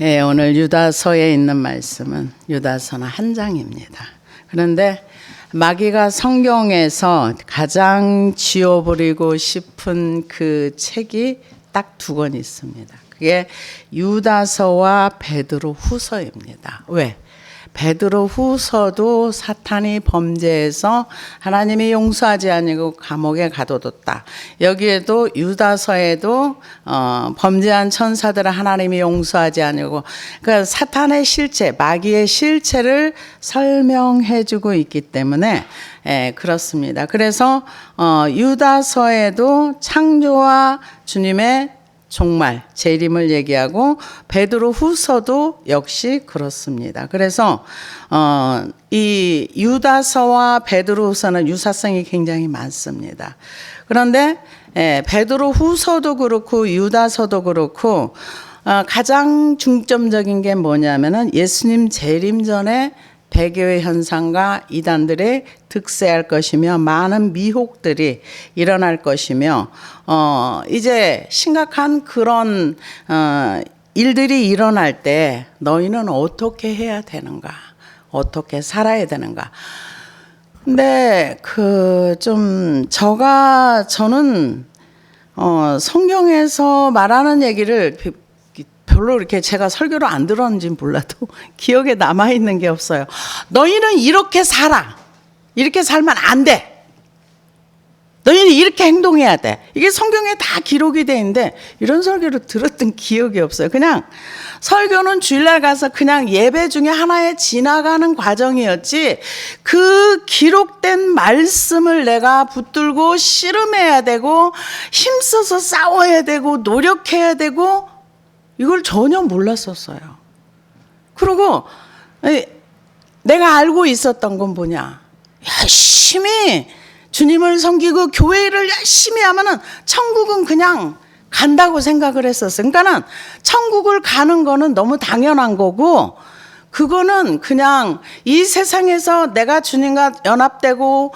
예, 오늘 유다서에 있는 말씀은 유다서는 한 장입니다. 그런데 마귀가 성경에서 가장 지워버리고 싶은 그 책이 딱 두 권 있습니다. 그게 유다서와 베드로후서입니다. 왜? 베드로후서도 사탄이 범죄해서 하나님이 용서하지 아니고 감옥에 가둬뒀다. 여기에도 유다서에도 범죄한 천사들을 하나님이 용서하지 아니고 그러니까 사탄의 실체, 마귀의 실체를 설명해주고 있기 때문에 그렇습니다. 그래서 유다서에도 창조와 주님의 종말, 재림을 얘기하고 베드로후서도 역시 그렇습니다. 그래서 이 유다서와 베드로후서는 유사성이 굉장히 많습니다. 그런데 베드로후서도 그렇고 유다서도 그렇고 가장 중점적인 게 뭐냐면은 예수님 재림 전에 배교의 현상과 이단들의 득세할 것이며 많은 미혹들이 일어날 것이며 이제 심각한 그런 일들이 일어날 때 너희는 어떻게 해야 되는가, 어떻게 살아야 되는가. 근데 저는 성경에서 말하는 얘기를 별로 이렇게 제가 설교를 안 들었는지 몰라도 기억에 남아있는 게 없어요. 너희는 이렇게 살아. 이렇게 살면 안 돼. 너희는 이렇게 행동해야 돼. 이게 성경에 다 기록이 돼 있는데 이런 설교를 들었던 기억이 없어요. 그냥 설교는 주일날 가서 그냥 예배 중에 하나에 지나가는 과정이었지 그 기록된 말씀을 내가 붙들고 씨름해야 되고 힘써서 싸워야 되고 노력해야 되고 이걸 전혀 몰랐었어요. 그리고 내가 알고 있었던 건 뭐냐. 열심히 주님을 섬기고 교회를 열심히 하면은 천국은 그냥 간다고 생각을 했었어요. 그러니까는 천국을 가는 거는 너무 당연한 거고 그거는 그냥 이 세상에서 내가 주님과 연합되고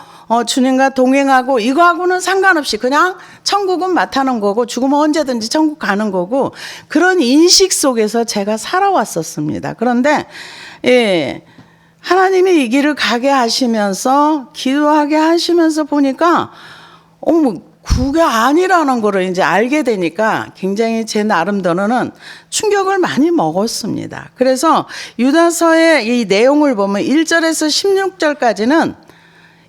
주님과 동행하고 이거하고는 상관없이 그냥 천국은 맡아는 거고 죽으면 언제든지 천국 가는 거고 그런 인식 속에서 제가 살아왔었습니다. 그런데 하나님이 이 길을 가게 하시면서 기도하게 하시면서 보니까 그게 아니라는 거를 이제 알게 되니까 굉장히 제 나름대로는 충격을 많이 먹었습니다. 그래서 유다서의 이 내용을 보면 1절에서 16절까지는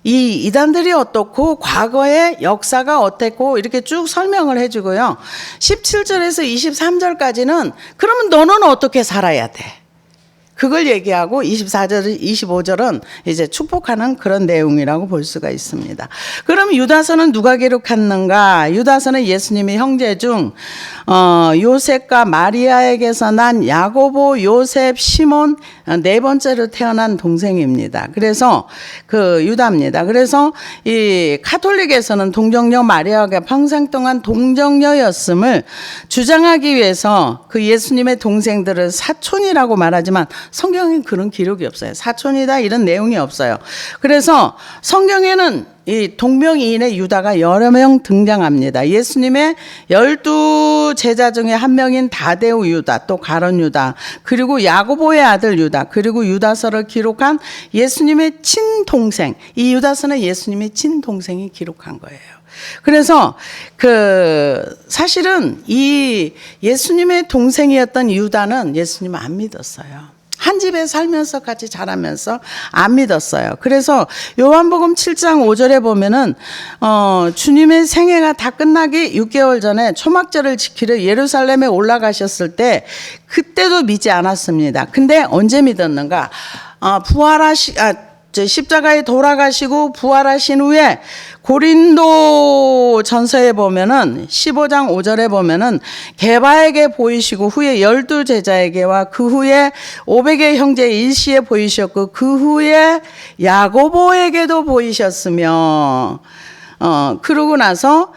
이 이단들이 어떻고 과거의 역사가 어땠고 이렇게 쭉 설명을 해주고요. 17절에서 23절까지는 그러면 너는 어떻게 살아야 돼? 그걸 얘기하고 24절, 25절은 이제 축복하는 그런 내용이라고 볼 수가 있습니다. 그럼 유다서는 누가 기록했는가? 유다서는 예수님의 형제 중 요셉과 마리아에게서 난 야고보, 요셉, 시몬 네 번째로 태어난 동생입니다. 그래서 유다입니다. 그래서 이 카톨릭에서는 동정녀 마리아가 평생 동안 동정녀였음을 주장하기 위해서 그 예수님의 동생들을 사촌이라고 말하지만 성경엔 그런 기록이 없어요. 사촌이다 이런 내용이 없어요. 그래서 성경에는 이 동명이인의 유다가 여러 명 등장합니다. 예수님의 12제자 중에 한 명인 다데우 유다, 또 가룟 유다, 그리고 야고보의 아들 유다, 그리고 유다서를 기록한 예수님의 친동생. 이 유다서는 예수님의 친동생이 기록한 거예요. 그래서 사실은 이 예수님의 동생이었던 유다는 예수님을 안 믿었어요. 한 집에 살면서 같이 자라면서 안 믿었어요. 그래서 요한복음 7장 5절에 보면은 주님의 생애가 다 끝나기 6개월 전에 초막절을 지키러 예루살렘에 올라가셨을 때 그때도 믿지 않았습니다. 근데 언제 믿었는가? 십자가에 돌아가시고 부활하신 후에 고린도 전서에 보면은 15장 5절에 보면은 게바에게 보이시고 후에 12제자에게와 그 후에 500의 형제 일시에 보이셨고 그 후에 야고보에게도 보이셨으며 그러고 나서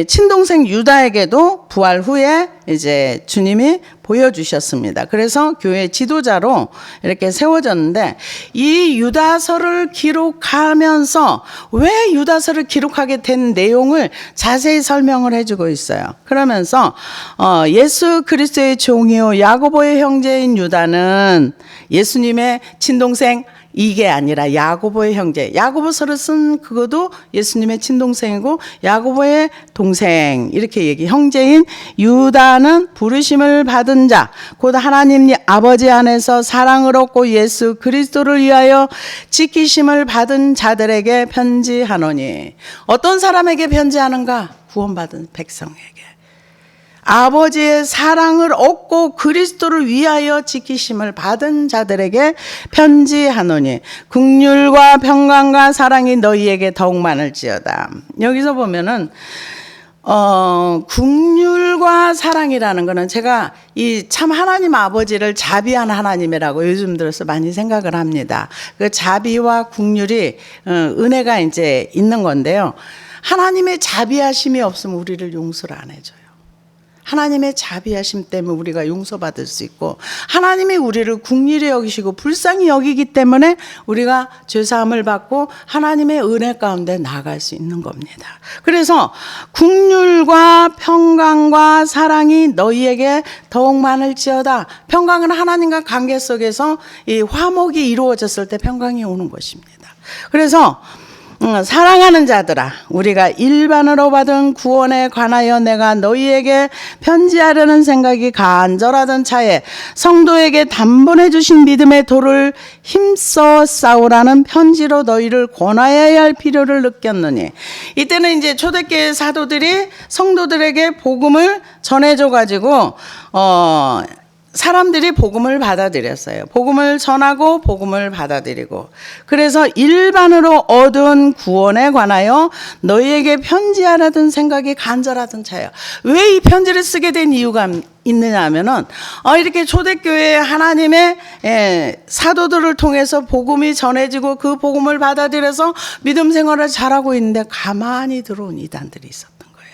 친동생 유다에게도 부활 후에 이제 주님이 보여주셨습니다. 그래서 교회 지도자로 이렇게 세워졌는데, 이 유다서를 기록하면서 왜 유다서를 기록하게 된 내용을 자세히 설명을 해주고 있어요. 그러면서 예수 그리스도의 종이요 야고보의 형제인 유다는 예수님의 친동생, 이게 아니라 야고보의 형제, 야고보서를 쓴 그것도 예수님의 친동생이고 야고보의 동생, 이렇게 형제인 유다는 부르심을 받은 자, 곧 하나님 아버지 안에서 사랑을 얻고 예수 그리스도를 위하여 지키심을 받은 자들에게 편지하노니. 어떤 사람에게 편지하는가? 구원받은 백성에게. 아버지의 사랑을 얻고 그리스도를 위하여 지키심을 받은 자들에게 편지하노니 긍휼과 평강과 사랑이 너희에게 더욱 많을지어다. 여기서 보면은 긍휼과 사랑이라는 거는, 제가 이 참 하나님 아버지를 자비한 하나님이라고 요즘 들어서 많이 생각을 합니다. 그 자비와 긍휼이 은혜가 이제 있는 건데요. 하나님의 자비하심이 없으면 우리를 용서를 안 해줘요. 하나님의 자비하심 때문에 우리가 용서받을 수 있고, 하나님이 우리를 긍휼히 여기시고 불쌍히 여기기 때문에 우리가 죄사함을 받고 하나님의 은혜 가운데 나아갈 수 있는 겁니다. 그래서 긍휼과 평강과 사랑이 너희에게 더욱 많을지어다. 평강은 하나님과 관계 속에서 이 화목이 이루어졌을 때 평강이 오는 것입니다. 그래서 사랑하는 자들아, 우리가 일반으로 받은 구원에 관하여 내가 너희에게 편지하려는 생각이 간절하던 차에 성도에게 단번해 주신 믿음의 도를 힘써 싸우라는 편지로 너희를 권하여야 할 필요를 느꼈느니. 이때는 이제 초대교회 사도들이 성도들에게 복음을 전해줘 가지고 사람들이 복음을 받아들였어요. 복음을 전하고 복음을 받아들이고, 그래서 일반으로 얻은 구원에 관하여 너희에게 편지하라던 생각이 간절하던 차예요. 왜 이 편지를 쓰게 된 이유가 있느냐 하면은 이렇게 초대교회 하나님의 사도들을 통해서 복음이 전해지고 그 복음을 받아들여서 믿음 생활을 잘하고 있는데 가만히 들어온 이단들이 있었던 거예요.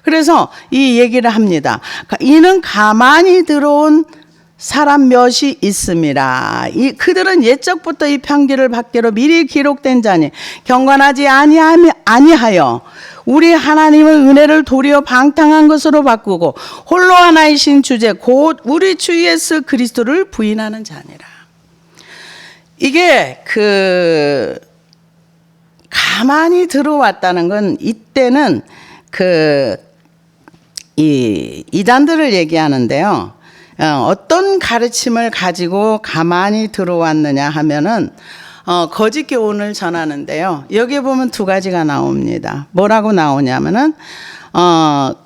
그래서 이 얘기를 합니다. 이는 가만히 들어온 사람 몇이 있음이라. 그들은 옛적부터 이 편지를 받기로 미리 기록된 자니 경건하지 아니하여 우리 하나님의 은혜를 도리어 방탕한 것으로 바꾸고 홀로 하나이신 주제 곧 우리 주 예수 그리스도를 부인하는 자니라. 이게 가만히 들어왔다는 건, 이때는 이 이단들을 얘기하는데요. 어떤 가르침을 가지고 가만히 들어왔느냐 하면은 거짓 교훈을 전하는데요. 여기에 보면 두 가지가 나옵니다. 뭐라고 나오냐면은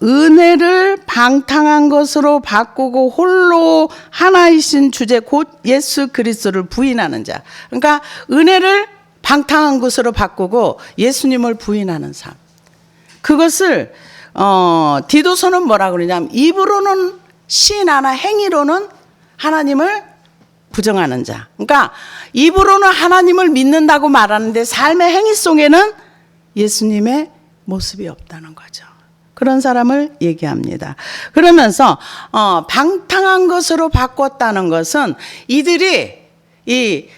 은혜를 방탕한 것으로 바꾸고 홀로 하나이신 주제 곧 예수 그리스도를 부인하는 자. 그러니까 은혜를 방탕한 것으로 바꾸고 예수님을 부인하는 삶. 그것을 디도서는 뭐라고 그러냐면, 입으로는 시인하나 행위로는 하나님을 부정하는 자. 그러니까 입으로는 하나님을 믿는다고 말하는데 삶의 행위 속에는 예수님의 모습이 없다는 거죠. 그런 사람을 얘기합니다. 그러면서 방탕한 것으로 바꿨다는 것은, 이들이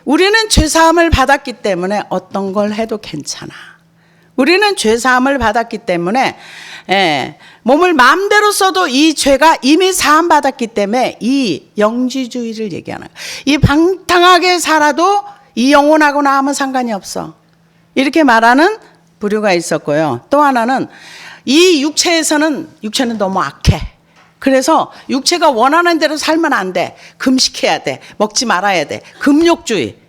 우리는 죄사함을 받았기 때문에 어떤 걸 해도 괜찮아. 우리는 죄사함을 받았기 때문에 몸을 마음대로 써도 이 죄가 이미 사함 받았기 때문에 이 영지주의를 얘기하는 거예요. 이 방탕하게 살아도 이 영혼하고는 아무 상관이 없어. 이렇게 말하는 부류가 있었고요. 또 하나는 이 육체는 너무 악해. 그래서 육체가 원하는 대로 살면 안 돼. 금식해야 돼. 먹지 말아야 돼. 금욕주의.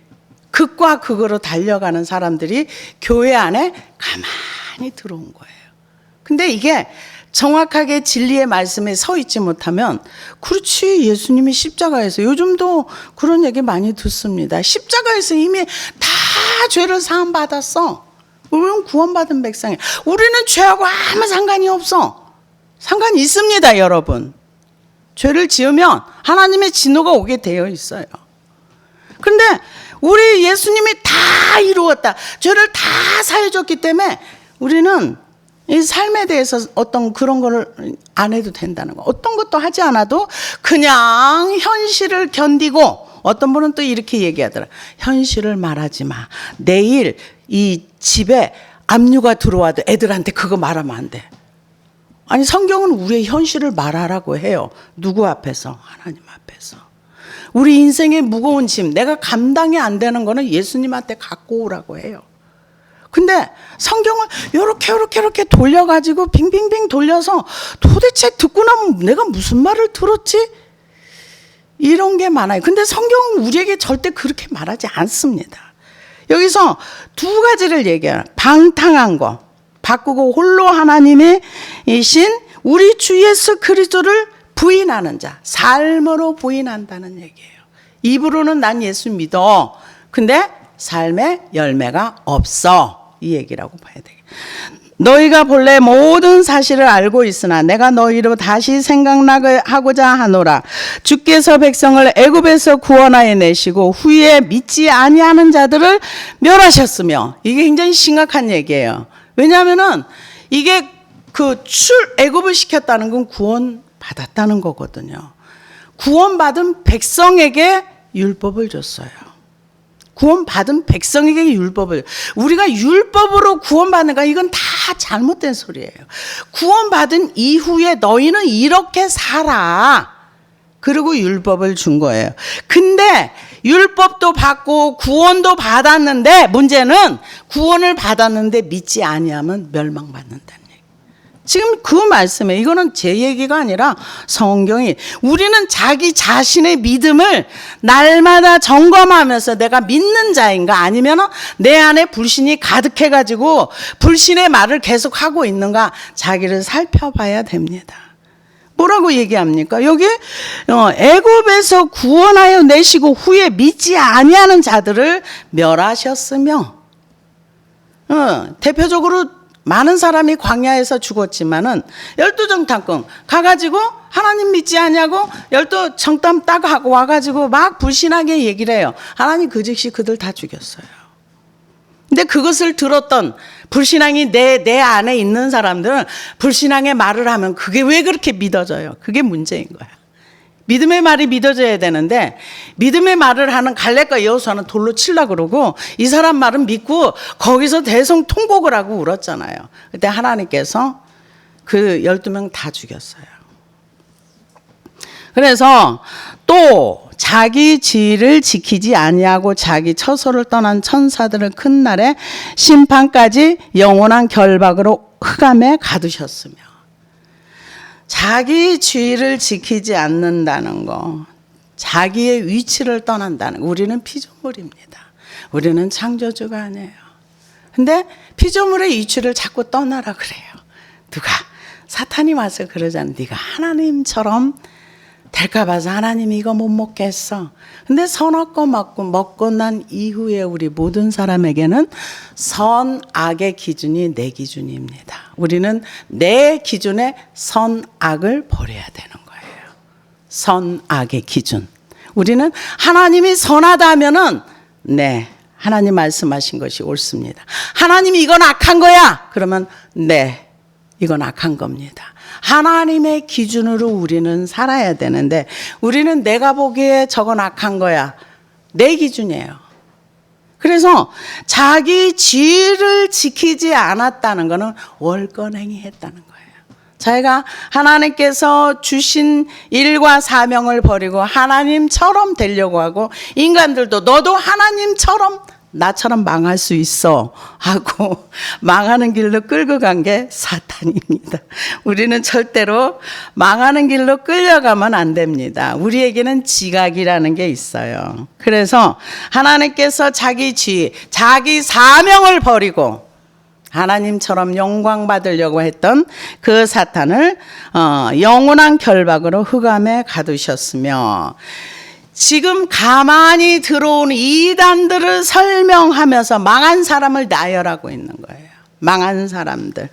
극과 극으로 달려가는 사람들이 교회 안에 가만히 들어온 거예요. 근데 이게 정확하게 진리의 말씀에 서 있지 못하면, 그렇지, 예수님이 십자가에서, 요즘도 그런 얘기 많이 듣습니다. 십자가에서 이미 다 죄를 사함 받았어. 우리는 구원받은 백성이에요. 우리는 죄하고 아무 상관이 없어. 상관이 있습니다, 여러분. 죄를 지으면 하나님의 진노가 오게 되어 있어요. 근데 우리 예수님이 다 이루었다, 죄를 다 사해줬기 때문에 우리는 이 삶에 대해서 어떤 그런 거를 안 해도 된다는 거. 어떤 것도 하지 않아도 그냥 현실을 견디고, 어떤 분은 또 이렇게 얘기하더라. 현실을 말하지 마. 내일 이 집에 압류가 들어와도 애들한테 그거 말하면 안 돼. 아니, 성경은 우리의 현실을 말하라고 해요. 누구 앞에서? 하나님 앞에서. 우리 인생의 무거운 짐, 내가 감당이 안 되는 거는 예수님한테 갖고 오라고 해요. 근데 성경을 이렇게 돌려가지고 빙빙빙 돌려서 도대체 듣고 나면 내가 무슨 말을 들었지? 이런 게 많아요. 근데 성경은 우리에게 절대 그렇게 말하지 않습니다. 여기서 두 가지를 얘기해요. 방탕한 거, 바꾸고 홀로 하나님이신 우리 주 예수 그리스도를 부인하는 자, 삶으로 부인한다는 얘기예요. 입으로는 난 예수 믿어. 근데 삶의 열매가 없어. 이 얘기라고 봐야 되겠다. 너희가 본래 모든 사실을 알고 있으나 내가 너희로 다시 생각나게 하고자 하노라. 주께서 백성을 애굽에서 구원하여 내시고 후에 믿지 아니하는 자들을 멸하셨으며, 이게 굉장히 심각한 얘기예요. 왜냐하면은 이게 애굽을 시켰다는 건 구원 받았다는 거거든요. 구원받은 백성에게 율법을 줬어요. 구원받은 백성에게 율법을. 우리가 율법으로 구원받는 거, 이건 다 잘못된 소리예요. 구원받은 이후에 너희는 이렇게 살아. 그리고 율법을 준 거예요. 근데 율법도 받고 구원도 받았는데, 문제는 구원을 받았는데 믿지 아니하면 멸망받는다는 얘기. 지금 그 말씀에, 이거는 제 얘기가 아니라 성경이, 우리는 자기 자신의 믿음을 날마다 점검하면서 내가 믿는 자인가, 아니면 내 안에 불신이 가득해가지고 불신의 말을 계속 하고 있는가, 자기를 살펴봐야 됩니다. 뭐라고 얘기합니까? 여기 애굽에서 구원하여 내시고 후에 믿지 아니하는 자들을 멸하셨으며, 대표적으로 많은 사람이 광야에서 죽었지만은 12정탐꾼 가가지고 하나님 믿지 않냐고 12정탐 딱 하고 와가지고 막 불신하게 얘기를 해요. 하나님 그 즉시 그들 다 죽였어요. 근데 그것을 들었던 불신앙이 내 안에 있는 사람들은 불신앙의 말을 하면 그게 왜 그렇게 믿어져요? 그게 문제인 거야. 믿음의 말이 믿어져야 되는데, 믿음의 말을 하는 갈렙과 여호수아는 돌로 치려고 그러고, 이 사람 말은 믿고 거기서 대성통곡을 하고 울었잖아요. 그때 하나님께서 그 12명 다 죽였어요. 그래서 또 자기 지위를 지키지 아니하고 자기 처소를 떠난 천사들을 큰 날에 심판까지 영원한 결박으로 흑암에 가두셨으며, 자기 지위를 지키지 않는다는 거, 자기의 위치를 떠난다는 거. 우리는 피조물입니다. 우리는 창조주가 아니에요. 근데 피조물의 위치를 자꾸 떠나라 그래요. 누가? 사탄이 와서 그러잖아. 네가 하나님처럼 될까 봐서 하나님이 이거 못 먹겠어. 근데 선악과 먹고 난 이후에 우리 모든 사람에게는 선악의 기준이 내 기준입니다. 우리는 내 기준에 선악을 버려야 되는 거예요. 선악의 기준. 우리는 하나님이 선하다 하면은 네, 하나님 말씀하신 것이 옳습니다. 하나님이 이건 악한 거야. 그러면 네, 이건 악한 겁니다. 하나님의 기준으로 우리는 살아야 되는데, 우리는 내가 보기에 저건 악한 거야. 내 기준이에요. 그래서 자기 지위를 지키지 않았다는 것은 월권행위 했다는 거예요. 자기가 하나님께서 주신 일과 사명을 버리고 하나님처럼 되려고 하고, 인간들도 너도 하나님처럼 나처럼 망할 수 있어 하고 망하는 길로 끌고 간 게 사탄입니다. 우리는 절대로 망하는 길로 끌려가면 안 됩니다. 우리에게는 지각이라는 게 있어요. 그래서 하나님께서 자기 지위, 자기 사명을 버리고 하나님처럼 영광 받으려고 했던 그 사탄을 영원한 결박으로 흑암에 가두셨으며, 지금 가만히 들어온 이단들을 설명하면서 망한 사람을 나열하고 있는 거예요. 망한 사람들.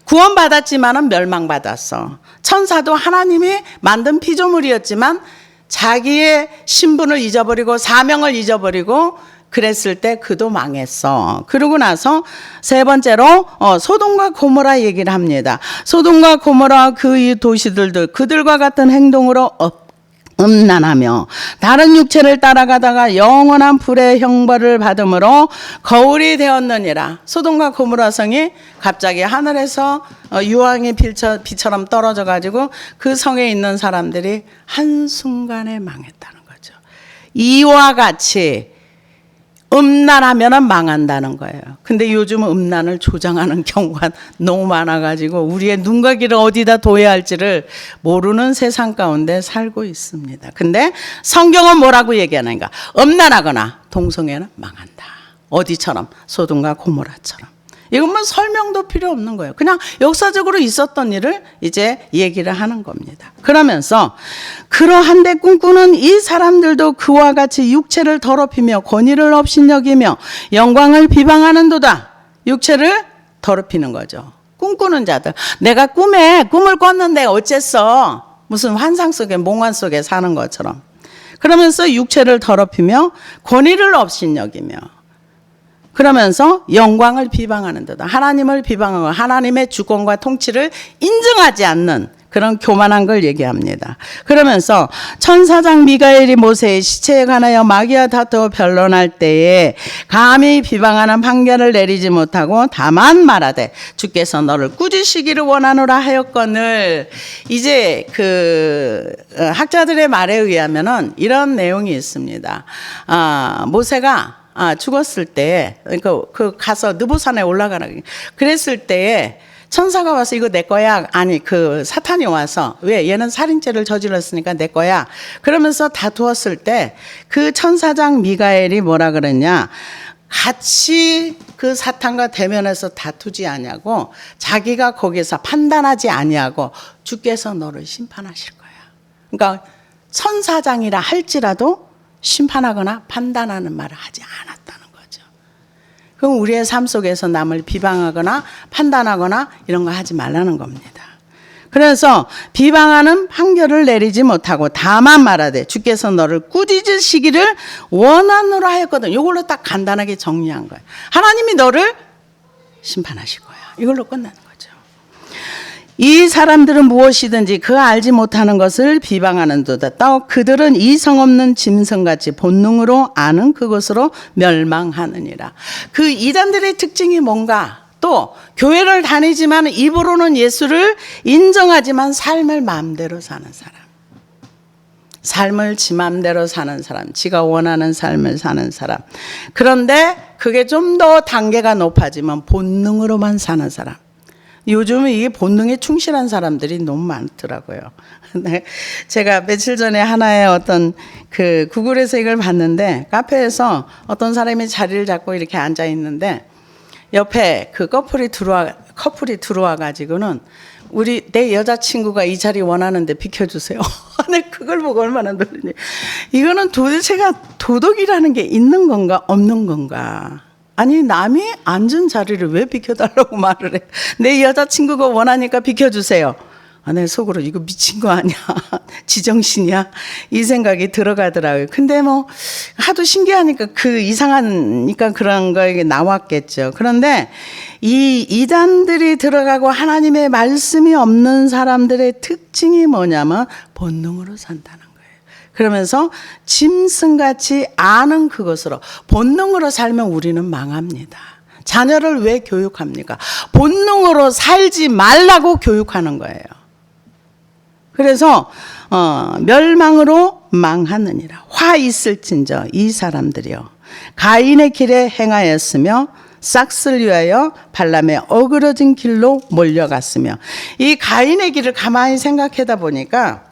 구원받았지만은 멸망받았어. 천사도 하나님이 만든 피조물이었지만 자기의 신분을 잊어버리고 사명을 잊어버리고 그랬을 때 그도 망했어. 그러고 나서 세 번째로 소돔과 고모라 얘기를 합니다. 소돔과 고모라 그 이 도시들도 그들과 같은 행동으로 음란하며 다른 육체를 따라가다가 영원한 불의 형벌을 받음으로 거울이 되었느니라. 소돔과 고모라 성이 갑자기 하늘에서 유황의 비처럼 떨어져 가지고 그 성에 있는 사람들이 한순간에 망했다는 거죠. 이와 같이 음란하면 망한다는 거예요. 근데 요즘 음란을 조장하는 경우가 너무 많아가지고 우리의 눈과 귀를 어디다 둬야 할지를 모르는 세상 가운데 살고 있습니다. 근데 성경은 뭐라고 얘기하는가? 음란하거나 동성애는 망한다. 어디처럼? 소돔과 고모라처럼. 이건 뭐 설명도 필요 없는 거예요. 그냥 역사적으로 있었던 일을 이제 얘기를 하는 겁니다. 그러면서 그러한데 꿈꾸는 이 사람들도 그와 같이 육체를 더럽히며 권위를 업신여기며 영광을 비방하는도다. 육체를 더럽히는 거죠. 꿈꾸는 자들. 내가 꿈을 꿨는데 어쨌어. 무슨 환상 속에 몽환 속에 사는 것처럼. 그러면서 육체를 더럽히며 권위를 업신여기며 그러면서 영광을 비방하는 데다 하나님을 비방하고 하나님의 주권과 통치를 인정하지 않는 그런 교만한 걸 얘기합니다. 그러면서 천사장 미가엘이 모세의 시체에 관하여 마귀와 다투어 변론할 때에 감히 비방하는 판결을 내리지 못하고 다만 말하되 주께서 너를 꾸짖으시기를 원하노라 하였거늘. 이제 그 학자들의 말에 의하면은 이런 내용이 있습니다. 모세가 죽었을 때, 그 가서 느보산에 올라가라. 그랬을 때에 천사가 와서 이거 내 거야. 아니, 그 사탄이 와서 왜 얘는 살인죄를 저질렀으니까 내 거야. 그러면서 다투었을 때 그 천사장 미가엘이 뭐라 그랬냐. 같이 그 사탄과 대면해서 다투지 아니하고 자기가 거기서 판단하지 아니하고 주께서 너를 심판하실 거야. 그러니까 천사장이라 할지라도 심판하거나 판단하는 말을 하지 않았다는 거죠. 그럼 우리의 삶 속에서 남을 비방하거나 판단하거나 이런 거 하지 말라는 겁니다. 그래서 비방하는 판결을 내리지 못하고 다만 말하되 주께서 너를 꾸짖으시기를 원하노라 하였거든. 이걸로 딱 간단하게 정리한 거예요. 하나님이 너를 심판하실 거야. 이걸로 끝나는 거죠. 이 사람들은 무엇이든지 그 알지 못하는 것을 비방하는도다. 또 그들은 이성 없는 짐승같이 본능으로 아는 그것으로 멸망하느니라. 그 이단들의 특징이 뭔가? 또 교회를 다니지만 입으로는 예수를 인정하지만 삶을 마음대로 사는 사람. 삶을 지 마음대로 사는 사람. 지가 원하는 삶을 사는 사람. 그런데 그게 좀 더 단계가 높아지면 본능으로만 사는 사람. 요즘은 이게 본능에 충실한 사람들이 너무 많더라고요. 근데 제가 며칠 전에 하나의 어떤 그 구글에서 이걸 봤는데 카페에서 어떤 사람이 자리를 잡고 이렇게 앉아 있는데 옆에 그 커플이 들어와 가지고는 내 여자친구가 이 자리 원하는데 비켜주세요. 네, 그걸 보고 얼마나 놀랐니. 이거는 도대체가 도덕이라는 게 있는 건가 없는 건가. 아니 남이 앉은 자리를 왜 비켜달라고 말을 해. 내 여자친구가 원하니까 비켜주세요. 내 속으로 이거 미친 거 아니야. 지정신이야. 이 생각이 들어가더라고요. 근데 뭐 하도 신기하니까 그 이상하니까 그런 거 이게 나왔겠죠. 그런데 이 이단들이 들어가고 하나님의 말씀이 없는 사람들의 특징이 뭐냐면 본능으로 산다는 거예요. 그러면서 짐승같이 아는 그것으로 본능으로 살면 우리는 망합니다. 자녀를 왜 교육합니까? 본능으로 살지 말라고 교육하는 거예요. 그래서 멸망으로 망하느니라. 화 있을진저 이 사람들이요 가인의 길에 행하였으며 싹을 위하여 발람의 어그러진 길로 몰려갔으며. 이 가인의 길을 가만히 생각하다 보니까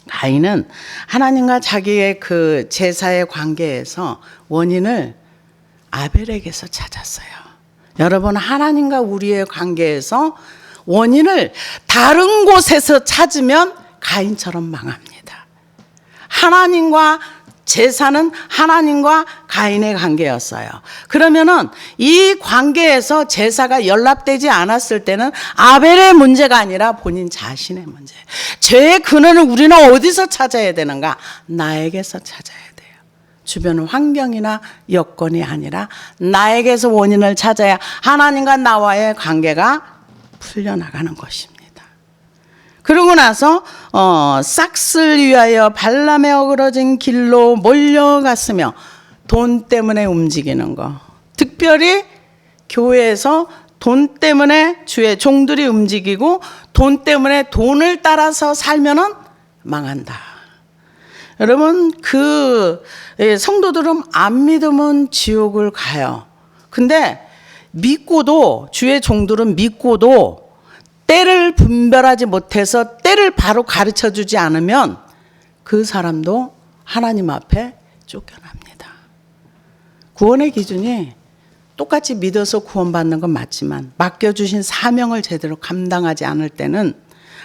가인은 하나님과 자기의 그 제사의 관계에서 원인을 아벨에게서 찾았어요. 여러분, 하나님과 우리의 관계에서 원인을 다른 곳에서 찾으면 가인처럼 망합니다. 하나님과 제사는 하나님과 가인의 관계였어요. 그러면은 이 관계에서 제사가 연락되지 않았을 때는 아벨의 문제가 아니라 본인 자신의 문제. 죄의 근원을 우리는 어디서 찾아야 되는가? 나에게서 찾아야 돼요. 주변 환경이나 여건이 아니라 나에게서 원인을 찾아야 하나님과 나와의 관계가 풀려나가는 것입니다. 그러고 나서 싹쓸 위하여 발람에 어그러진 길로 몰려갔으며 돈 때문에 움직이는 거. 특별히 교회에서 돈 때문에 주의 종들이 움직이고 돈 때문에 돈을 따라서 살면은 망한다. 여러분 성도들은 안 믿으면 지옥을 가요. 근데 믿고도 주의 종들은 믿고도 때를 분별하지 못해서 때를 바로 가르쳐 주지 않으면 그 사람도 하나님 앞에 쫓겨납니다. 구원의 기준이 똑같이 믿어서 구원받는 건 맞지만 맡겨주신 사명을 제대로 감당하지 않을 때는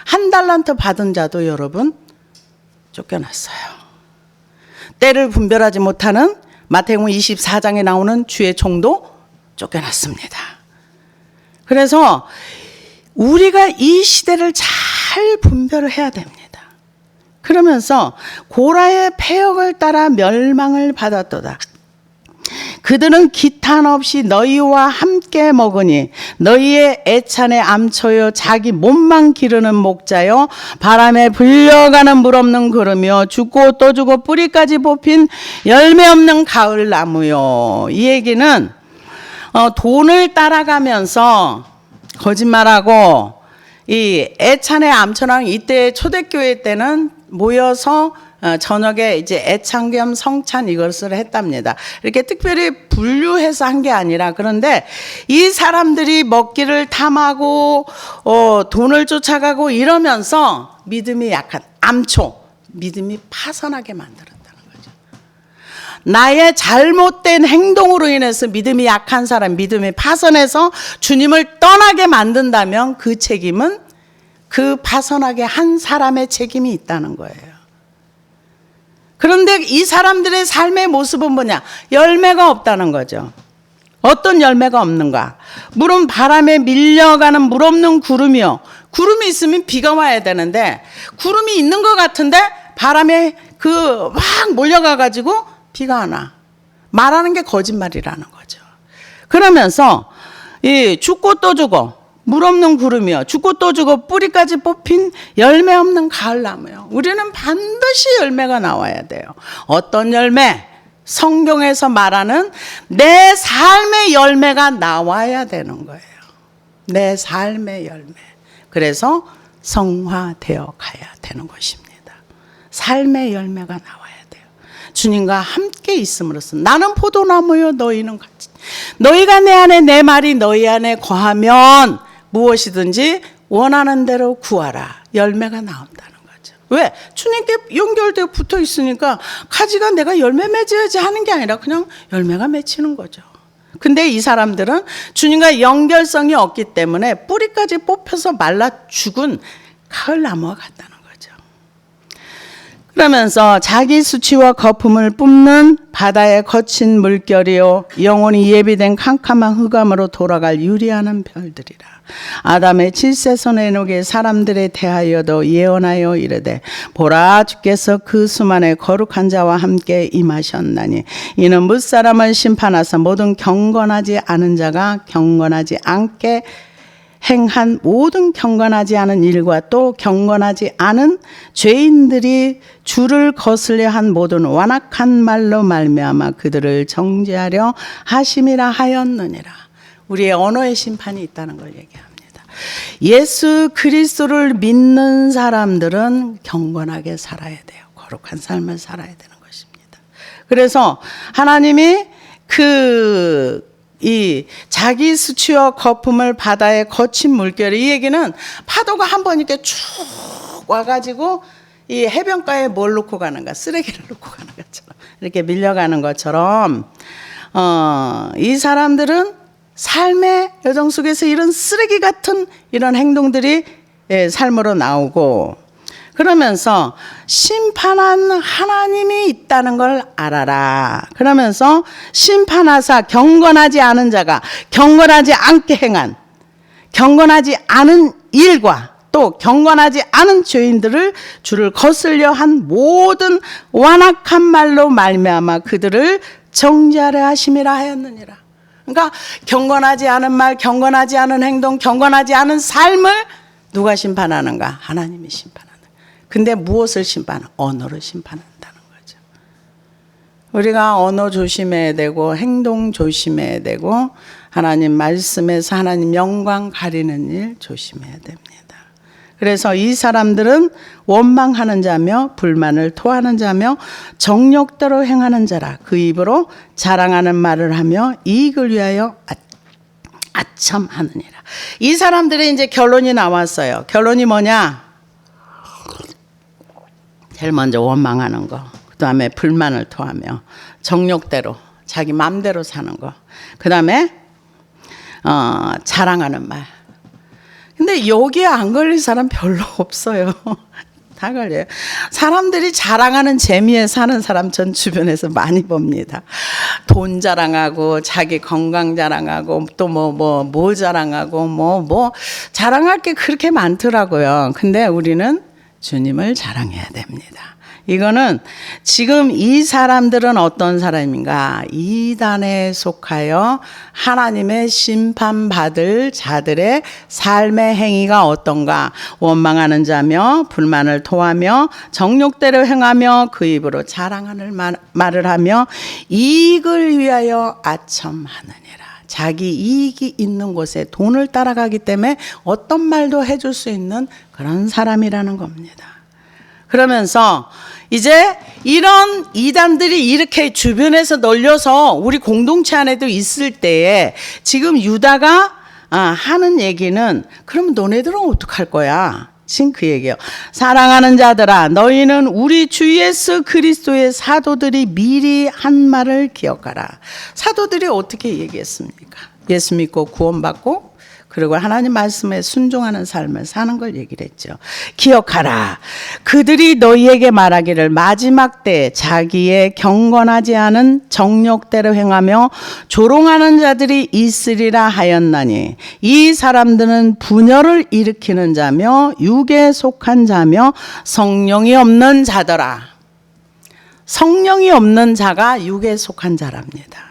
한 달란트 받은 자도 여러분 쫓겨났어요. 때를 분별하지 못하는 마태복음 24장에 나오는 주의 종도 쫓겨났습니다. 그래서 우리가 이 시대를 잘 분별을 해야 됩니다. 그러면서 고라의 패역을 따라 멸망을 받았도다. 그들은 기탄 없이 너희와 함께 먹으니 너희의 애찬의 암초여 자기 몸만 기르는 목자여 바람에 불려가는 물 없는 구름이여 죽고 또 죽고 뿌리까지 뽑힌 열매 없는 가을 나무요. 이 얘기는 돈을 따라가면서 거짓말하고 이 애찬의 암초랑 이때 초대교회 때는 모여서 저녁에 이제 애찬 겸 성찬 이것을 했답니다. 이렇게 특별히 분류해서 한 게 아니라 그런데 이 사람들이 먹기를 탐하고 돈을 쫓아가고 이러면서 믿음이 약한 암초, 믿음이 파산하게 만들었다는 거죠. 나의 잘못된 행동으로 인해서 믿음이 약한 사람, 믿음이 파산해서 주님을 떠나게 만든다면 그 책임은 그 파산하게 한 사람의 책임이 있다는 거예요. 그런데 이 사람들의 삶의 모습은 뭐냐? 열매가 없다는 거죠. 어떤 열매가 없는가? 물은 바람에 밀려가는 물 없는 구름이요. 구름이 있으면 비가 와야 되는데 구름이 있는 것 같은데 바람에 막 몰려가가지고 비가 안 와. 말하는 게 거짓말이라는 거죠. 그러면서 죽고 또 죽어. 물 없는 구름이요. 죽고 또 죽어 뿌리까지 뽑힌 열매 없는 가을나무요. 우리는 반드시 열매가 나와야 돼요. 어떤 열매? 성경에서 말하는 내 삶의 열매가 나와야 되는 거예요. 내 삶의 열매. 그래서 성화되어 가야 되는 것입니다. 삶의 열매가 나와야 돼요. 주님과 함께 있음으로써 나는 포도나무요 너희는 같이. 너희가 내 안에 내 말이 너희 안에 거하면 무엇이든지 원하는 대로 구하라. 열매가 나온다는 거죠. 왜? 주님께 연결되어 붙어 있으니까 가지가 내가 열매 맺어야지 하는 게 아니라 그냥 열매가 맺히는 거죠. 근데 이 사람들은 주님과 연결성이 없기 때문에 뿌리까지 뽑혀서 말라 죽은 가을나무와 같다는 거죠. 그러면서 자기 수치와 거품을 뿜는 바다의 거친 물결이요 영원히 예비된 캄캄한 흑암으로 돌아갈 유리하는 별들이라. 아담의 질세손 에녹의 사람들에 대하여도 예언하여 이르되 보라 주께서 그 수만의 거룩한 자와 함께 임하셨나니 이는 무사람을 심판하사 모든 경건하지 않은 자가 경건하지 않게 행한 모든 경건하지 않은 일과 또 경건하지 않은 죄인들이 주를 거슬려 한 모든 완악한 말로 말미암아 그들을 정죄하려 하심이라 하였느니라. 우리의 언어의 심판이 있다는 걸 얘기합니다. 예수 그리스도를 믿는 사람들은 경건하게 살아야 돼요. 거룩한 삶을 살아야 되는 것입니다. 그래서 하나님이 이 자기 수치와 거품을 바다에 거친 물결, 이 얘기는 파도가 한 번 이렇게 쭉 와가지고 이 해변가에 뭘 놓고 가는가? 쓰레기를 놓고 가는 것처럼 이렇게 밀려가는 것처럼 이 사람들은 삶의 여정 속에서 이런 쓰레기 같은 이런 행동들이 삶으로 나오고 그러면서 심판한 하나님이 있다는 걸 알아라. 그러면서 심판하사 경건하지 않은 자가 경건하지 않게 행한 경건하지 않은 일과 또 경건하지 않은 죄인들을 주를 거슬려 한 모든 완악한 말로 말미암아 그들을 정죄하려 하심이라 하였느니라. 그러니까 경건하지 않은 말, 경건하지 않은 행동, 경건하지 않은 삶을 누가 심판하는가? 하나님이 심판하는. 근데 무엇을 심판하는? 언어를 심판한다는 거죠. 우리가 언어 조심해야 되고 행동 조심해야 되고 하나님 말씀에서 하나님 영광 가리는 일 조심해야 됩니다. 그래서 이 사람들은 원망하는 자며 불만을 토하는 자며 정욕대로 행하는 자라. 그 입으로 자랑하는 말을 하며 이익을 위하여 아첨하느니라. 이 사람들의 이제 결론이 나왔어요. 결론이 뭐냐? 제일 먼저 원망하는 거, 그 다음에 불만을 토하며 정욕대로 자기 맘대로 사는 거, 그 다음에 자랑하는 말. 근데 여기에 안 걸릴 사람 별로 없어요. 다 걸려요. 사람들이 자랑하는 재미에 사는 사람 전 주변에서 많이 봅니다. 돈 자랑하고 자기 건강 자랑하고 또 뭐 자랑하고 자랑할 게 그렇게 많더라고요. 근데 우리는 주님을 자랑해야 됩니다. 이거는 지금 이 사람들은 어떤 사람인가? 이단에 속하여 하나님의 심판받을 자들의 삶의 행위가 어떤가? 원망하는 자며 불만을 토하며 정욕대로 행하며 그 입으로 자랑하는 말을 하며 이익을 위하여 아첨하느니라. 자기 이익이 있는 곳에 돈을 따라가기 때문에 어떤 말도 해줄 수 있는 그런 사람이라는 겁니다. 그러면서 이제 이런 이단들이 이렇게 주변에서 널려서 우리 공동체 안에도 있을 때에 지금 유다가 하는 얘기는 그럼 너네들은 어떡할 거야? 지금 그 얘기예요. 사랑하는 자들아, 너희는 우리 주 예수 그리스도의 사도들이 미리 한 말을 기억하라. 사도들이 어떻게 얘기했습니까? 예수 믿고 구원받고 그리고 하나님 말씀에 순종하는 삶을 사는 걸 얘기를 했죠. 기억하라. 그들이 너희에게 말하기를 마지막 때 자기의 경건하지 않은 정욕대로 행하며 조롱하는 자들이 있으리라 하였나니 이 사람들은 분열을 일으키는 자며 육에 속한 자며 성령이 없는 자더라. 성령이 없는 자가 육에 속한 자랍니다.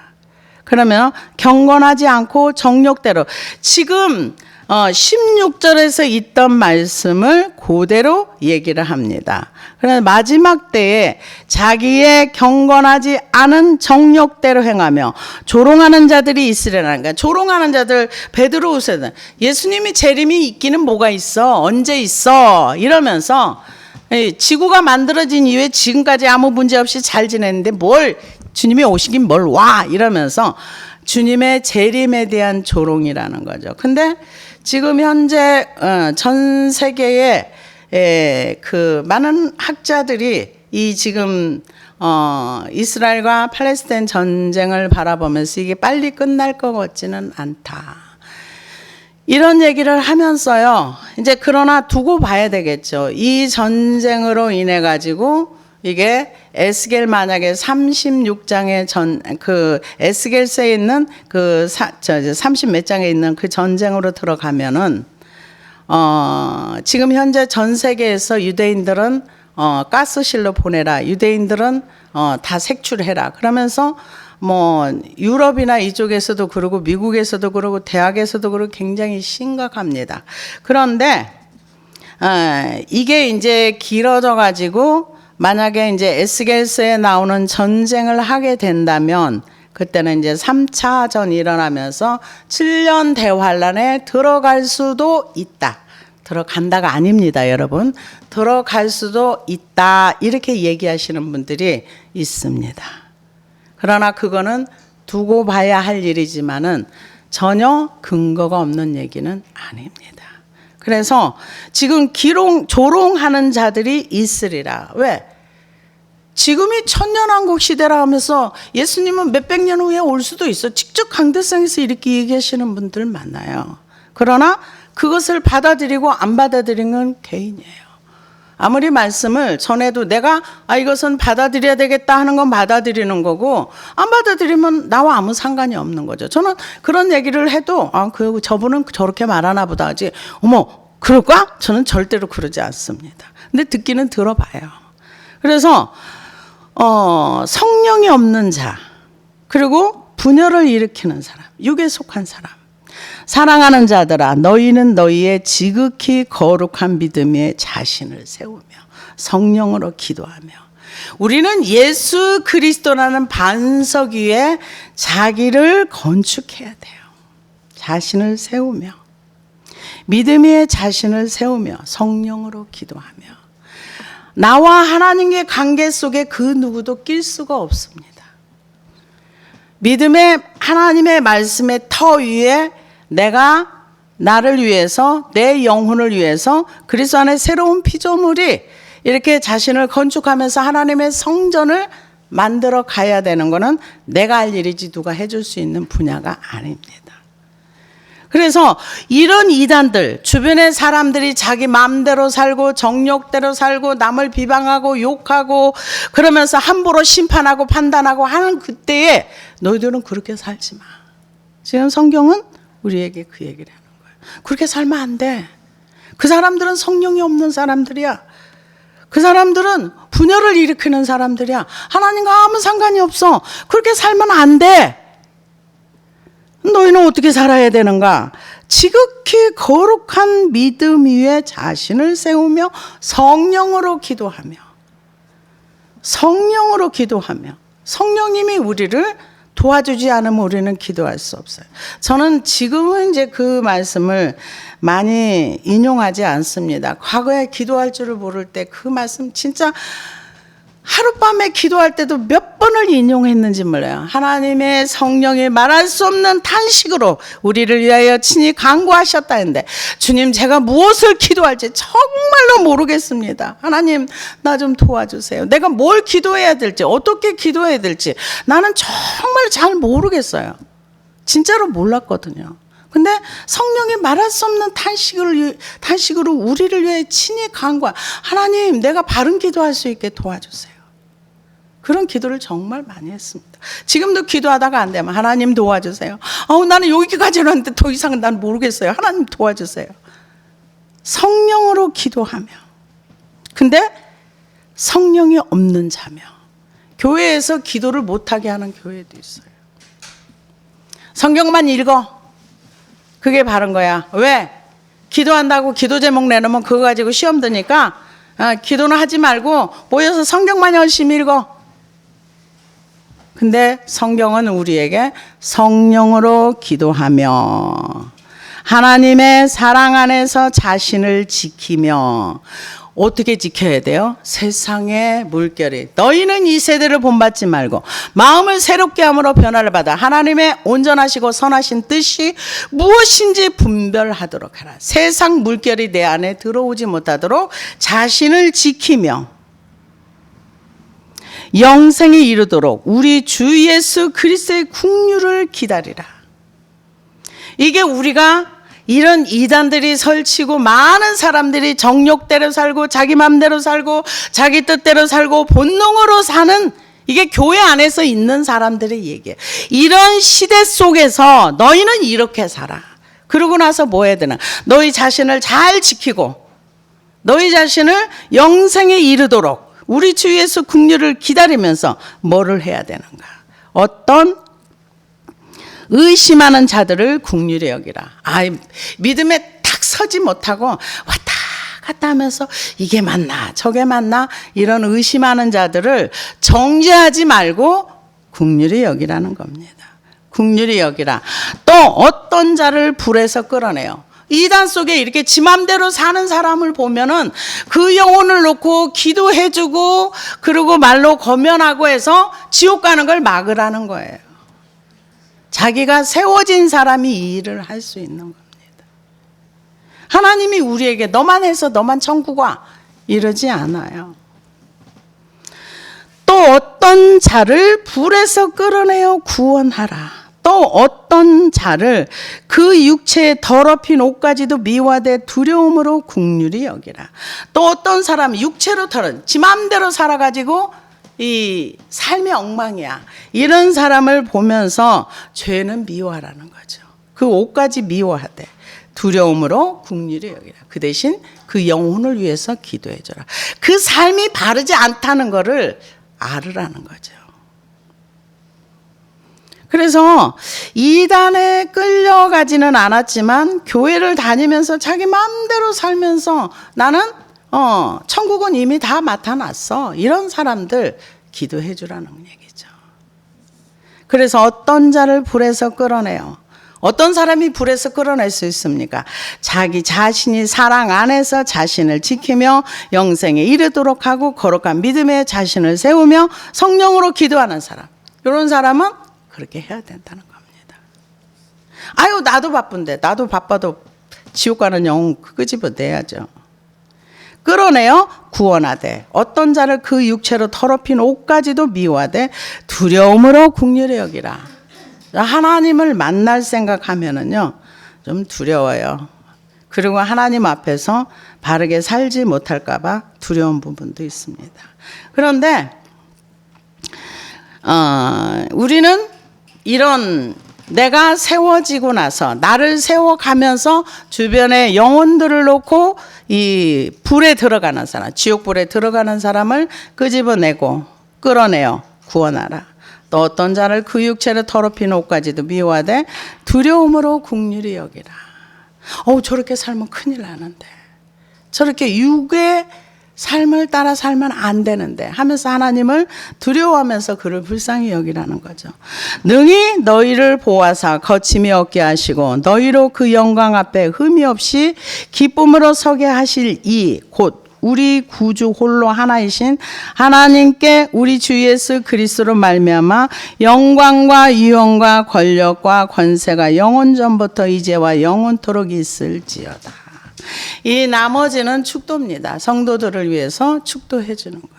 그러면 경건하지 않고 정욕대로 지금 16절에서 있던 말씀을 그대로 얘기를 합니다. 그래서 마지막 때에 자기의 경건하지 않은 정욕대로 행하며 조롱하는 자들이 있으려나. 그러니까 조롱하는 자들 베드로우스는 예수님이 재림이 있기는 뭐가 있어? 언제 있어? 이러면서 지구가 만들어진 이후에 지금까지 아무 문제 없이 잘 지냈는데 뭘 주님이 오시긴 뭘 와 이러면서 주님의 재림에 대한 조롱이라는 거죠. 근데 지금 현재 전 세계에 그 많은 학자들이 이 지금 이스라엘과 팔레스타인 전쟁을 바라보면서 이게 빨리 끝날 것 같지는 않다. 이런 얘기를 하면서요. 이제 그러나 두고 봐야 되겠죠. 이 전쟁으로 인해 가지고 이게 에스겔 만약에 36장의 그 에스겔서에 있는 그 30 몇 장에 있는 그 전쟁으로 들어가면은 지금 현재 전 세계에서 유대인들은 가스실로 보내라. 유대인들은 다 색출해라. 그러면서 뭐 유럽이나 이쪽에서도 그러고 미국에서도 그러고 대학에서도 그러고 굉장히 심각합니다. 그런데 이게 이제 길어져 가지고 만약에 이제 에스겔서에 나오는 전쟁을 하게 된다면 그때는 이제 3차 전이 일어나면서 7년 대환란에 들어갈 수도 있다. 들어간다가 아닙니다, 여러분. 들어갈 수도 있다. 이렇게 얘기하시는 분들이 있습니다. 그러나 그거는 두고 봐야 할 일이지만은 전혀 근거가 없는 얘기는 아닙니다. 그래서 지금 조롱하는 자들이 있으리라. 왜? 지금이 천년왕국 시대라 하면서 예수님은 몇백 년 후에 올 수도 있어. 직접 강대상에서 이렇게 얘기하시는 분들 많아요. 그러나 그것을 받아들이고 안 받아들이는 건 개인이에요. 아무리 말씀을 전해도 내가 이것은 받아들여야 되겠다 하는 건 받아들이는 거고 안 받아들이면 나와 아무 상관이 없는 거죠. 저는 그런 얘기를 해도 저분은 저렇게 말하나 보다 하지 어머 그럴까? 저는 절대로 그러지 않습니다. 근데 듣기는 들어봐요. 그래서 성령이 없는 자, 그리고 분열을 일으키는 사람, 육에 속한 사람, 사랑하는 자들아 너희는 너희의 지극히 거룩한 믿음 위에 자신을 세우며 성령으로 기도하며. 우리는 예수 그리스도라는 반석 위에 자기를 건축해야 돼요. 자신을 세우며 믿음 위에 자신을 세우며 성령으로 기도하며. 나와 하나님의 관계 속에 그 누구도 낄 수가 없습니다. 믿음의 하나님의 말씀의 터 위에 내가 나를 위해서 내 영혼을 위해서 그리스도 안에 새로운 피조물이 이렇게 자신을 건축하면서 하나님의 성전을 만들어 가야 되는 것은 내가 할 일이지 누가 해줄 수 있는 분야가 아닙니다. 그래서 이런 이단들, 주변의 사람들이 자기 마음대로 살고 정욕대로 살고 남을 비방하고 욕하고 그러면서 함부로 심판하고 판단하고 하는 그때에 너희들은 그렇게 살지 마. 지금 성경은 우리에게 그 얘기를 하는 거예요. 그렇게 살면 안 돼. 그 사람들은 성령이 없는 사람들이야. 그 사람들은 분열을 일으키는 사람들이야. 하나님과 아무 상관이 없어. 그렇게 살면 안 돼. 너희는 어떻게 살아야 되는가? 지극히 거룩한 믿음 위에 자신을 세우며 성령으로 기도하며. 성령으로 기도하며. 성령님이 우리를 도와주지 않으면 우리는 기도할 수 없어요. 저는 지금은 이제 그 말씀을 많이 인용하지 않습니다. 과거에 기도할 줄을 모를 때 그 말씀 진짜 하룻밤에 기도할 때도 몇 번을 인용했는지 몰라요. 하나님의 성령이 말할 수 없는 탄식으로 우리를 위하여 친히 간구하셨다 했는데 주님 제가 무엇을 기도할지 정말로 모르겠습니다. 하나님 나 좀 도와주세요. 내가 뭘 기도해야 될지 어떻게 기도해야 될지 나는 정말 잘 모르겠어요. 진짜로 몰랐거든요. 근데 성령이 말할 수 없는 탄식으로 우리를 위해 친히 간구. 하나님 내가 바른 기도할 수 있게 도와주세요. 그런 기도를 정말 많이 했습니다. 지금도 기도하다가 안 되면 하나님 도와주세요. 나는 여기까지는 왔는데 더 이상은 난 모르겠어요. 하나님 도와주세요. 성령으로 기도하며. 근데 성령이 없는 자며. 교회에서 기도를 못하게 하는 교회도 있어요. 성경만 읽어. 그게 바른 거야. 왜? 기도한다고 기도 제목 내놓으면 그거 가지고 시험 드니까 기도는 하지 말고 모여서 성경만 열심히 읽어. 근데 성경은 우리에게 성령으로 기도하며 하나님의 사랑 안에서 자신을 지키며. 어떻게 지켜야 돼요? 세상의 물결이 너희는 이 세대를 본받지 말고 마음을 새롭게 함으로 변화를 받아 하나님의 온전하시고 선하신 뜻이 무엇인지 분별하도록 하라. 세상 물결이 내 안에 들어오지 못하도록 자신을 지키며 영생에 이르도록 우리 주 예수 그리스도의 국류를 기다리라. 이게 우리가 이런 이단들이 설치고 많은 사람들이 정욕대로 살고 자기 맘대로 살고 자기 뜻대로 살고 본능으로 사는 이게 교회 안에서 있는 사람들의 얘기예요. 이런 시대 속에서 너희는 이렇게 살아. 그러고 나서 뭐 해야 되나? 너희 자신을 잘 지키고 너희 자신을 영생에 이르도록 우리 주 예수 국류를 기다리면서 뭐를 해야 되는가? 어떤 의심하는 자들을 국률에 여기라. 믿음에 탁 서지 못하고 왔다 갔다 하면서 이게 맞나 저게 맞나 이런 의심하는 자들을 정죄하지 말고 국률에 여기라는 겁니다. 국률에 여기라. 또 어떤 자를 불에서 끌어내요. 이단 속에 이렇게 지 맘대로 사는 사람을 보면은 그 영혼을 놓고 기도해주고 그리고 말로 거면하고 해서 지옥 가는 걸 막으라는 거예요. 자기가 세워진 사람이 이 일을 할 수 있는 겁니다. 하나님이 우리에게 너만 해서 너만 천국 와 이러지 않아요. 또 어떤 자를 불에서 끌어내어 구원하라. 또 어떤 자를 그 육체에 더럽힌 옷까지도 미워하되 두려움으로 국률이 여기라. 또 어떤 사람 육체로 지 마음대로 살아가지고 이 삶의 엉망이야. 이런 사람을 보면서 죄는 미워하라는 거죠. 그 옷까지 미워하되 두려움으로 긍휼히 여기라. 그 대신 그 영혼을 위해서 기도해 줘라. 그 삶이 바르지 않다는 거를 알으라는 거죠. 그래서 이단에 끌려가지는 않았지만 교회를 다니면서 자기 마음대로 살면서 나는 천국은 이미 다 나타났어. 이런 사람들 기도해 주라는 얘기죠. 그래서 어떤 자를 불에서 끌어내요. 어떤 사람이 불에서 끌어낼 수 있습니까? 자기 자신이 사랑 안에서 자신을 지키며 영생에 이르도록 하고 거룩한 믿음에 자신을 세우며 성령으로 기도하는 사람. 이런 사람은 그렇게 해야 된다는 겁니다. 아유, 나도 바쁜데, 나도 바빠도 지옥 가는 영혼 끄집어내야죠. 끌어내어 구원하되 어떤 자를 그 육체로 더럽힌 옷까지도 미워하되 두려움으로 긍휼히 여기라. 하나님을 만날 생각하면은요 좀 두려워요. 그리고 하나님 앞에서 바르게 살지 못할까 봐 두려운 부분도 있습니다. 그런데 우리는 이런 내가 세워지고 나서 나를 세워가면서 주변에 영혼들을 놓고 이 불에 들어가는 사람, 지옥불에 들어가는 사람을 끄집어내고 끌어내어 구원하라. 또 어떤 자를 그 육체를 더럽힌 옷까지도 미워하되 두려움으로 긍휼히 여기라. 저렇게 살면 큰일 나는데, 저렇게 육의 삶을 따라 살면 안 되는데 하면서 하나님을 두려워하면서 그를 불쌍히 여기라는 거죠. 능히 너희를 보아사 거침이 없게 하시고 너희로 그 영광 앞에 흠이 없이 기쁨으로 서게 하실 이 곧 우리 구주 홀로 하나이신 하나님께 우리 주 예수 그리스도로 말미암아 영광과 유언과 권력과 권세가 영원 전부터 이제와 영원토록 있을지어다. 이 나머지는 축도입니다. 성도들을 위해서 축도해 주는 거예요.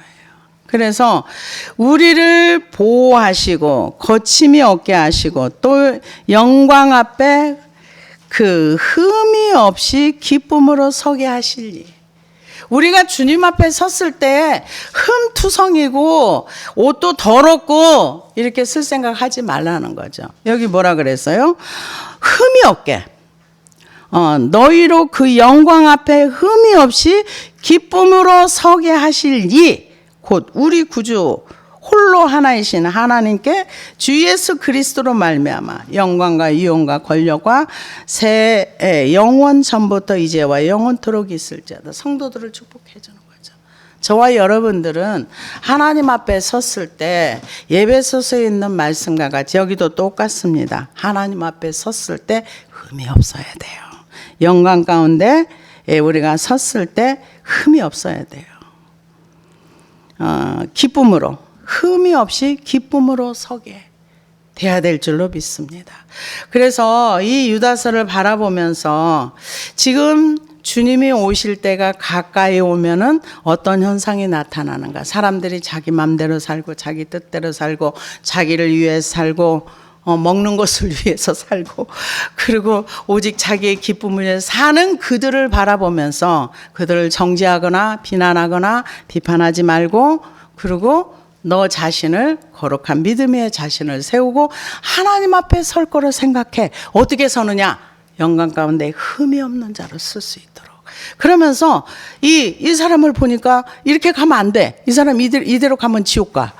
그래서 우리를 보호하시고 거침이 없게 하시고 또 영광 앞에 그 흠이 없이 기쁨으로 서게 하시리. 우리가 주님 앞에 섰을 때 흠투성이고 옷도 더럽고 이렇게 쓸 생각하지 말라는 거죠. 여기 뭐라 그랬어요? 흠이 없게. 너희로 그 영광 앞에 흠이 없이 기쁨으로 서게 하실 이 곧 우리 구주 홀로 하나이신 하나님께 주 예수 그리스도로 말미암아 영광과 유언과 권력과 새 영원 전부터 이제와 영원토록 있을지어다. 성도들을 축복해 주는 거죠. 저와 여러분들은 하나님 앞에 섰을 때 예배소서에 있는 말씀과 같이 여기도 똑같습니다. 하나님 앞에 섰을 때 흠이 없어야 돼요. 영광 가운데 우리가 섰을 때 흠이 없어야 돼요. 기쁨으로 흠이 없이 기쁨으로 서게 돼야 될 줄로 믿습니다. 그래서 이 유다서를 바라보면서 지금 주님이 오실 때가 가까이 오면은 어떤 현상이 나타나는가? 사람들이 자기 맘대로 살고 자기 뜻대로 살고 자기를 위해 살고 먹는 것을 위해서 살고 그리고 오직 자기의 기쁨을 위해서 사는 그들을 바라보면서 그들을 정죄하거나 비난하거나 비판하지 말고 그리고 너 자신을 거룩한 믿음의 자신을 세우고 하나님 앞에 설 거를 생각해. 어떻게 서느냐? 영광 가운데 흠이 없는 자로 쓸 수 있도록. 그러면서 이 사람을 보니까 이렇게 가면 안 돼. 이 사람 이대로 가면 지옥 가.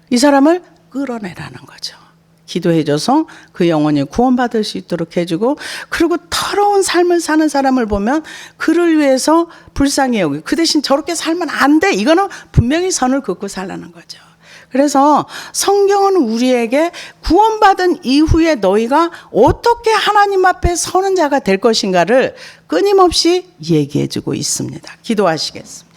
이 사람을 끌어내라는 거죠. 기도해줘서 그 영혼이 구원받을 수 있도록 해주고 그리고 더러운 삶을 사는 사람을 보면 그를 위해서 불쌍히 여기고 그 대신 저렇게 살면 안 돼. 이거는 분명히 선을 긋고 살라는 거죠. 그래서 성경은 우리에게 구원받은 이후에 너희가 어떻게 하나님 앞에 서는 자가 될 것인가를 끊임없이 얘기해주고 있습니다. 기도하시겠습니다.